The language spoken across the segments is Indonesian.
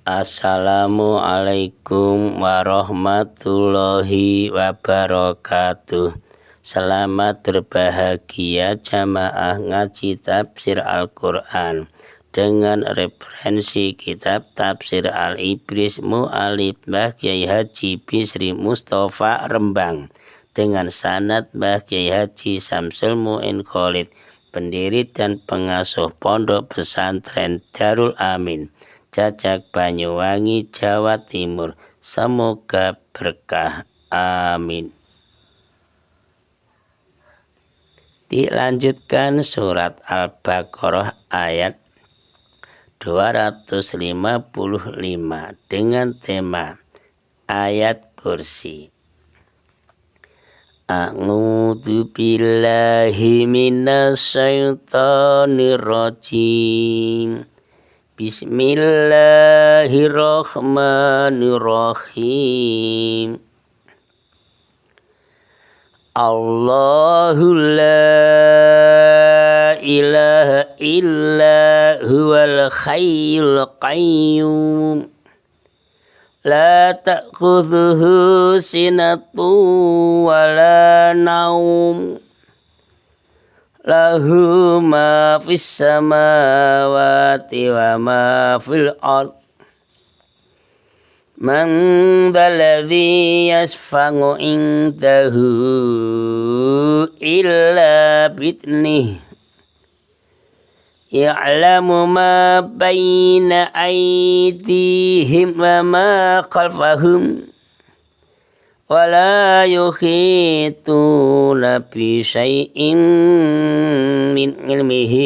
Assalamualaikum warahmatullahi wabarakatuh. Selamat berbahagia jamaah ngaji tafsir Al-Quran dengan referensi kitab tafsir Al-Ibris Mu'alif Mbah Kyai Haji Bisri Mustafa Rembang dengan sanad Mbah Kyai Haji Samsul Mu'in Khalid, pendiri dan pengasuh pondok pesantren Darul Amin, Cacak Banyuwangi, Jawa Timur. Semoga berkah. Amin. Dilanjutkan surat Al-Baqarah ayat 255 dengan tema ayat kursi. A'udzu billahi minasyaitonir rajim. Bismillahirrahmanirrahim. Allahu la ilaha illa huwal hayyul qayyum. La ta'khudhuhu sinatun wa la naum. Lahu ma fis samawati wa ma fil ard. Man dzalladzi yashfa'u indahu illa bi'idhnihi. Ya'lamu ma baina aydihim wa ma khalfahum. Wa la yuhituna bi syai'in min ilmihi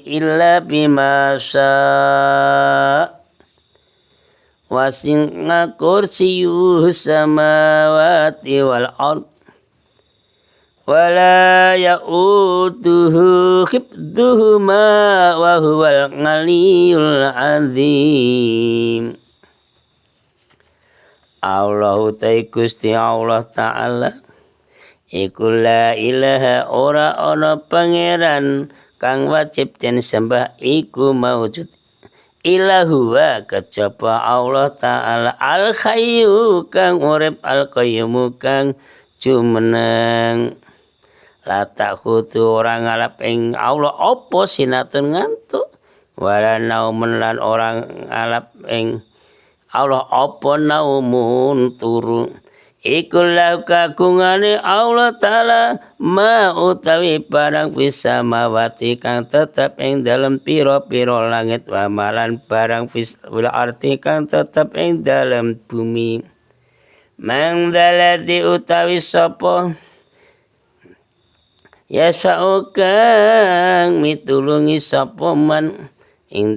illa bima syaa'. Wasi'a kursiyyuhu samawati wal ard. Wala ya'uduhu hifdhuhuma wa huwal 'aliyyul 'azim. Allahu ta'ala Gusti Allah Ta'ala iku la ilaha ora ana pangeran kang wajib den sembah iku maujud ilahu wa kejaba Allah Ta'ala al-hayyu kang urip al-qayyum kang jumeneng. La ta'khudhu orang ngalap ing Allah apa sinatun ngantuk, wala naumun lan orang ngalap ing Allah apa naumun turu. Iku lahu kagungane Allah Ta'ala ma utawi barang fis samawati kang tetep ing dalem pira-pira langit, wa malan barang fis arti kang tetep ing dalem bumi. Man dzalladzi utawi sapa yasha'u kang mitulungi sapa man ing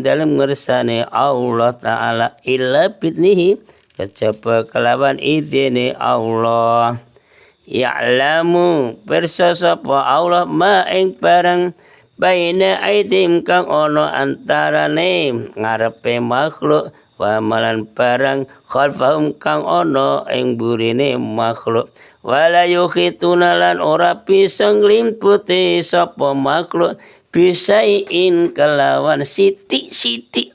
dalem ngersane Allah Ta'ala illa bidnihi kejaba kelawan idine Allah. Ya'lamu pirsa sapa Allah ma ing barang baina aidim kang ana antarane ngarepe makhluk, wa malan barang khalfahum kang ana ing burine makhluk. Wala yukhituna lan ora bisa nglimputi sapa makhluk bisain kelawan sithik-sithik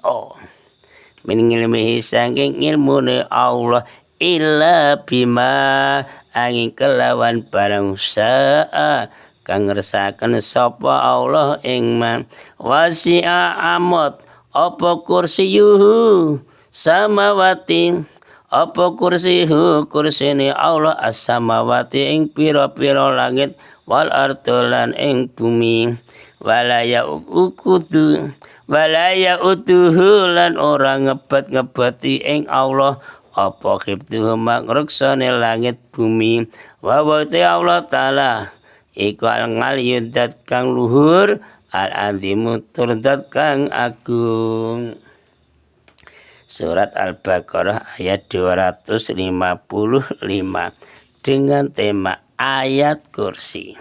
min ilmihi saking ilmune Allah illa bima angin kelawan barang sa'a kang ngersakaken sapa Allah ing man. Wasi'a amot apa kursiyuhu samawati apa kursihu kursine Allah as-samawati ing pira-pira langit wal ardolan ing bumi. Wala ya'uduhu lan ora ngebet-ngebeti ing Allah apa khibduhu ngreksane langit bumi. Wa Allah Ta'ala iku al-'aliyyud dat kang luhur al-'azimu tur dat kang agung. Surat Al-Baqarah ayat 255 dengan tema ayat kursi,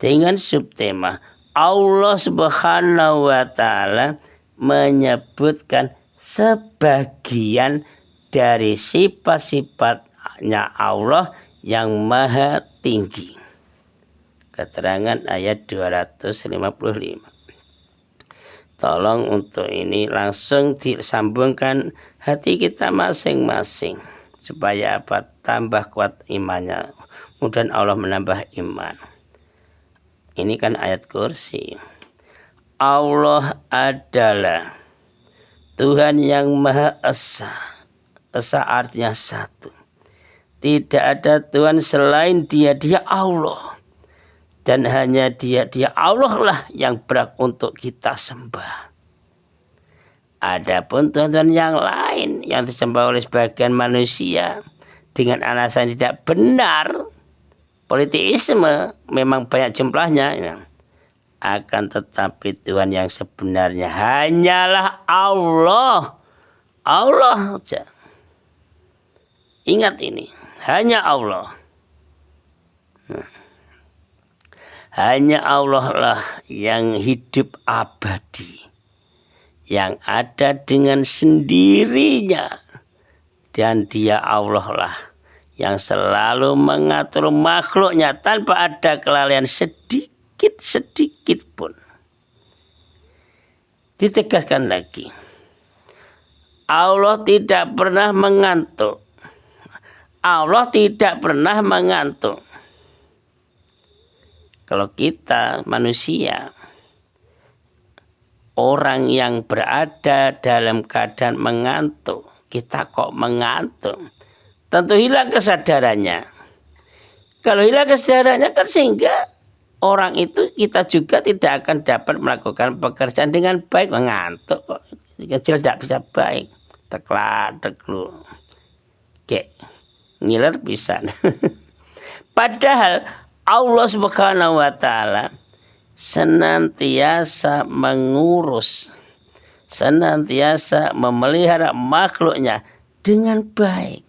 dengan subtema Allah Subhanahu wa Ta'ala menyebutkan sebagian dari sifat-sifatnya Allah yang maha tinggi. Keterangan ayat 255. Tolong untuk ini langsung disambungkan hati kita masing-masing supaya apa? Tambah kuat imannya. Mudah Allah menambah iman. Ini kan ayat kursi. Allah adalah Tuhan yang Maha Esa. Esa artinya satu. Tidak ada Tuhan selain Dia, Dia Allah. Dan hanya Dia Allah lah yang berhak untuk kita sembah. Adapun Tuhan-Tuhan yang lain yang disembah oleh sebagian manusia dengan alasan tidak benar, politeisme memang banyak jumlahnya, ya. Akan tetapi Tuhan yang sebenarnya hanyalah Allah. Allah saja. Ingat ini, hanya Allah. Hanya Allah lah yang hidup abadi, yang ada dengan sendirinya. Dan Dia Allah lah yang selalu mengatur makhluknya tanpa ada kelalaian sedikit pun. Ditegaskan lagi, Allah tidak pernah mengantuk. Allah tidak pernah mengantuk. Kalau kita manusia, orang yang berada dalam keadaan mengantuk, kita kok mengantuk, tentu hilang kesadarannya. Kalau hilang kesadarannya kan sehingga orang itu kita juga tidak akan dapat melakukan pekerjaan dengan baik. Mengantuk kok, kecil tidak bisa baik, teklu, kayak ngiler bisa. Padahal Allah Subhanahu wa Ta'ala senantiasa mengurus, senantiasa memelihara makhluknya dengan baik.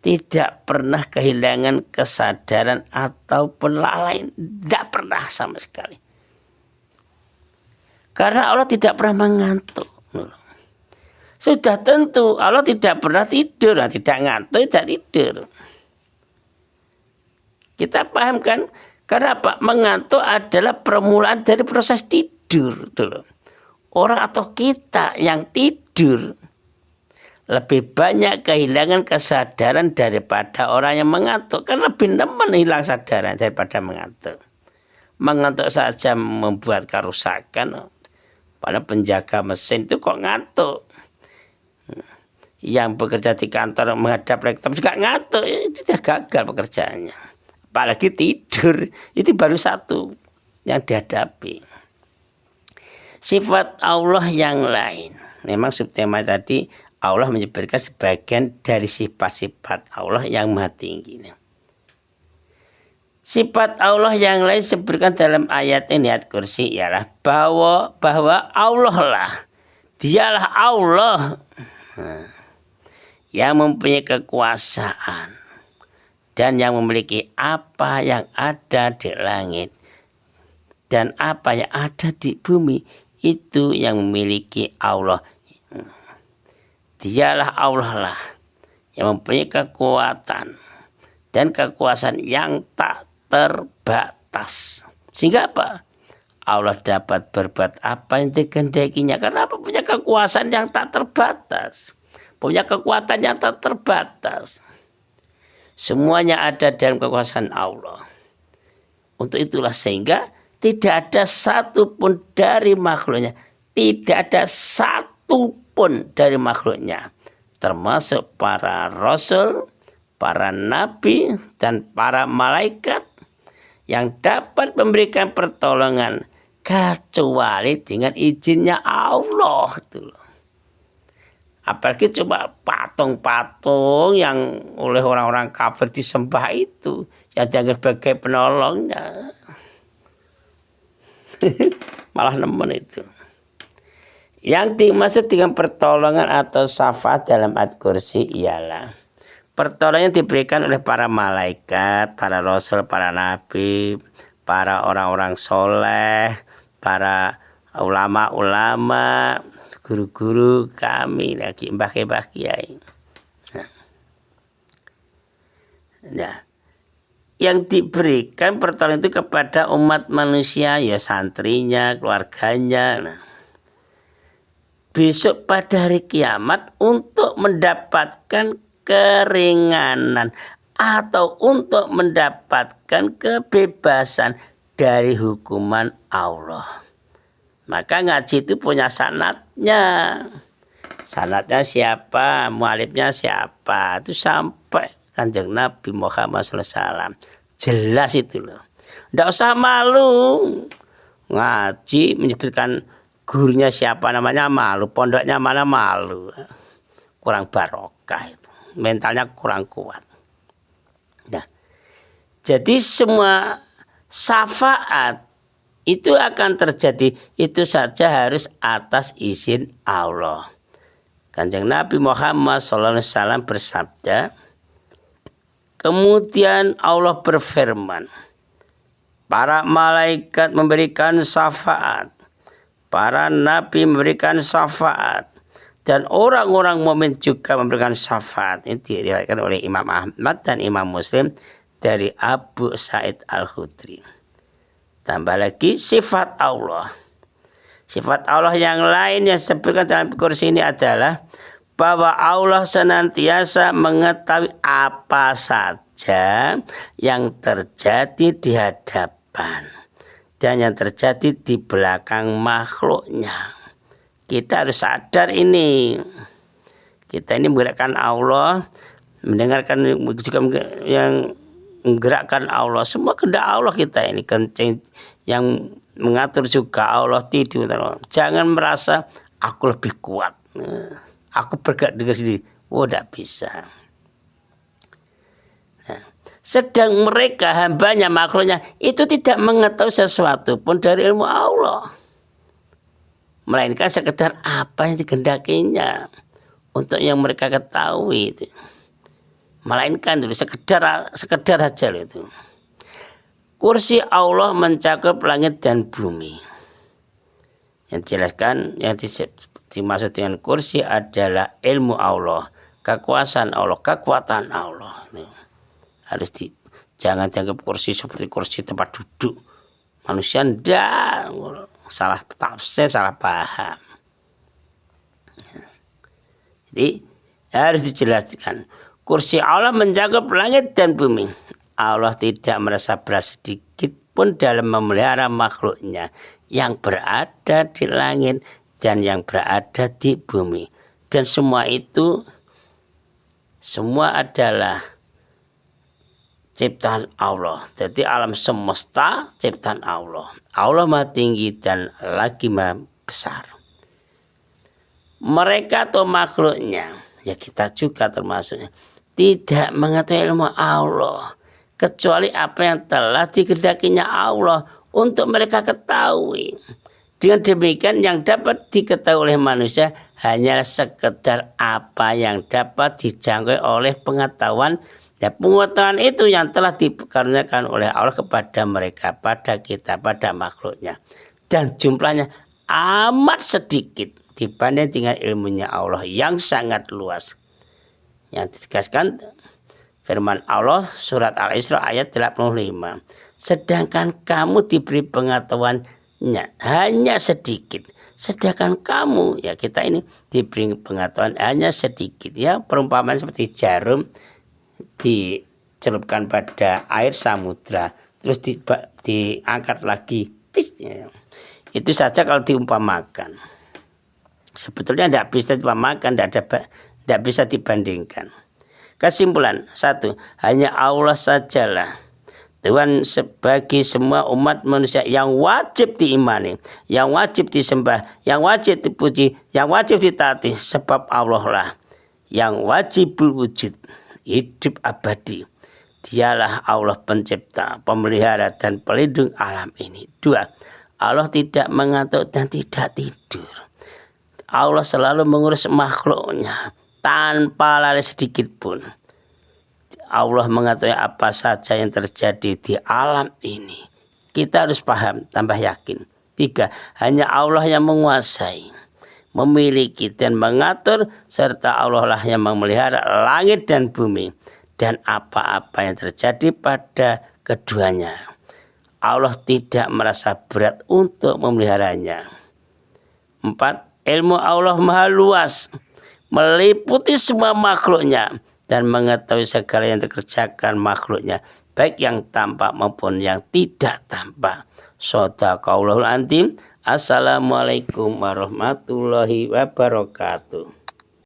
Tidak pernah kehilangan kesadaran ataupun lalai. Tidak pernah sama sekali. Karena Allah tidak pernah mengantuk. Sudah tentu Allah tidak pernah tidur. Tidak ngantuk, tidak tidur. Kita paham kan? Karena apa? Mengantuk adalah permulaan dari proses tidur. Orang atau kita yang tidur lebih banyak kehilangan kesadaran daripada orang yang mengantuk. Kan lebih nemen hilang kesadaran daripada mengantuk. Mengantuk saja membuat kerusakan. Pada penjaga mesin itu kok ngantuk. Yang bekerja di kantor menghadap laptop juga ngantuk. Itu sudah gagal pekerjaannya. Apalagi tidur, itu baru satu yang dihadapi. Sifat Allah yang lain. Memang subtema tadi Allah menyebutkan sebagian dari sifat-sifat Allah yang maha tinggi. Sifat Allah yang lain disebutkan dalam ayat ini, ayat kursi, ialah bahwa Allah lah, Dialah Allah yang mempunyai kekuasaan dan yang memiliki apa yang ada di langit dan apa yang ada di bumi, itu yang memiliki Allah. Dialah Allah lah yang mempunyai kekuatan dan kekuasaan yang tak terbatas. Sehingga apa? Allah dapat berbuat apa yang dikehendakinya. Karena apa? Punya kekuasaan yang tak terbatas. Punya kekuatan yang tak terbatas. Semuanya ada dalam kekuasaan Allah. Untuk itulah sehingga tidak ada satupun dari makhluknya. Tidak ada satupun dari makhluknya. Termasuk para rasul, para nabi, dan para malaikat. Yang dapat memberikan pertolongan. Kecuali dengan izinnya Allah. Apalagi coba patung-patung yang oleh orang-orang kafir disembah itu, yang dianggap sebagai penolongnya. Malah nemen itu. Yang dimaksud dengan pertolongan atau syafaat dalam ayat kursi ialah pertolongan diberikan oleh para malaikat, para rasul, para nabi, para orang-orang soleh, para ulama-ulama, guru-guru kami lagi, mbah kiai. Nah, yang diberikan pertolongan itu kepada umat manusia, ya santrinya, keluarganya. Nah, besok pada hari kiamat untuk mendapatkan keringanan atau untuk mendapatkan kebebasan dari hukuman Allah. Maka ngaji itu punya sanadnya. Sanadnya siapa, mualifnya siapa, itu sampai Kanjeng Nabi Muhammad SAW. Jelas itu loh. Nggak usah malu. Ngaji menyebutkan gurunya siapa namanya malu, pondoknya mana malu. Kurang barokah itu. Mentalnya kurang kuat. Nah, jadi semua syafaat itu akan terjadi, itu saja harus atas izin Allah. Kanjeng Nabi Muhammad SAW bersabda, kemudian Allah berfirman, para malaikat memberikan syafaat, para nabi memberikan syafaat, dan orang-orang mukmin juga memberikan syafaat. Ini diriwayatkan oleh Imam Ahmad dan Imam Muslim dari Abu Sa'id Al-Khudri. Tambah lagi sifat Allah. Sifat Allah yang lain yang disebutkan dalam kursi ini adalah bahwa Allah senantiasa mengetahui apa saja yang terjadi di hadapan dan yang terjadi di belakang makhluknya. Kita harus sadar ini. Kita ini menggerakkan Allah, mendengarkan juga yang menggerakkan Allah. Semua kehendak Allah kita ini. Kencing yang mengatur juga Allah, tidur. Jangan merasa aku lebih kuat. Aku bergerak dengan sendiri. Oh, tidak bisa. Nah, sedang mereka hambanya, makhluknya itu tidak mengetahui sesuatu pun dari ilmu Allah. Melainkan sekedar apa yang dikehendakinya untuk yang mereka ketahui itu. Melainkan dulu sekedar saja itu. Kursi Allah mencakup langit dan bumi. Yang dijelaskan, yang dimaksud dengan kursi adalah ilmu Allah, kekuasaan Allah, kekuatan Allah. Jangan dianggap kursi seperti kursi tempat duduk manusia. Ndak, salah tafsir, salah paham. Jadi harus dijelaskan. Kursi Allah mencakup langit dan bumi. Allah tidak merasa berat sedikit pun dalam memelihara makhluknya yang berada di langit dan yang berada di bumi. Dan semua itu, semua adalah ciptaan Allah. Jadi alam semesta ciptaan Allah. Allah maha tinggi dan lagi maha besar. Mereka atau makhluknya, ya kita juga termasuknya, tidak mengetahui ilmu Allah kecuali apa yang telah dikehendakinya Allah untuk mereka ketahui. Dengan demikian yang dapat diketahui oleh manusia hanyalah sekedar apa yang dapat dijangkau oleh pengetahuan. Ya, pengetahuan itu yang telah dikaruniakan oleh Allah kepada mereka, pada kita, pada makhluknya. Dan jumlahnya amat sedikit dibanding dengan ilmunya Allah yang sangat luas. Yang ditegaskan firman Allah surat Al-Isra ayat 85. Sedangkan kamu diberi pengetahuannya hanya sedikit. Sedangkan kamu, ya kita ini diberi pengetahuan hanya sedikit. Ya, perumpamaan seperti jarum dicelupkan pada air samudra, terus diangkat lagi. Itu saja kalau diumpamakan. Sebetulnya tidak bisa diumpamakan, tidak bisa dibandingkan. Kesimpulan, 1. Hanya Allah sajalah Tuhan bagi semua umat manusia yang wajib diimani, yang wajib disembah, yang wajib dipuji, yang wajib ditaati. Sebab Allah lah yang wajibul wujud, hidup abadi. Dialah Allah pencipta, pemelihara dan pelindung alam ini. 2. Allah tidak mengantuk dan tidak tidur. Allah selalu mengurus makhluknya tanpa lalai sedikit pun. Allah mengetahui apa saja yang terjadi di alam ini. Kita harus paham, tambah yakin. 3. Hanya Allah yang menguasai, memiliki dan mengatur, serta Allah lah yang memelihara langit dan bumi dan apa-apa yang terjadi pada keduanya. Allah tidak merasa berat untuk memeliharanya. 4. Ilmu Allah maha luas, meliputi semua makhluknya dan mengetahui segala yang dikerjakan makhluknya, baik yang tampak maupun yang tidak tampak. Shadaqallahul Azim. Assalamualaikum warahmatullahi wabarakatuh.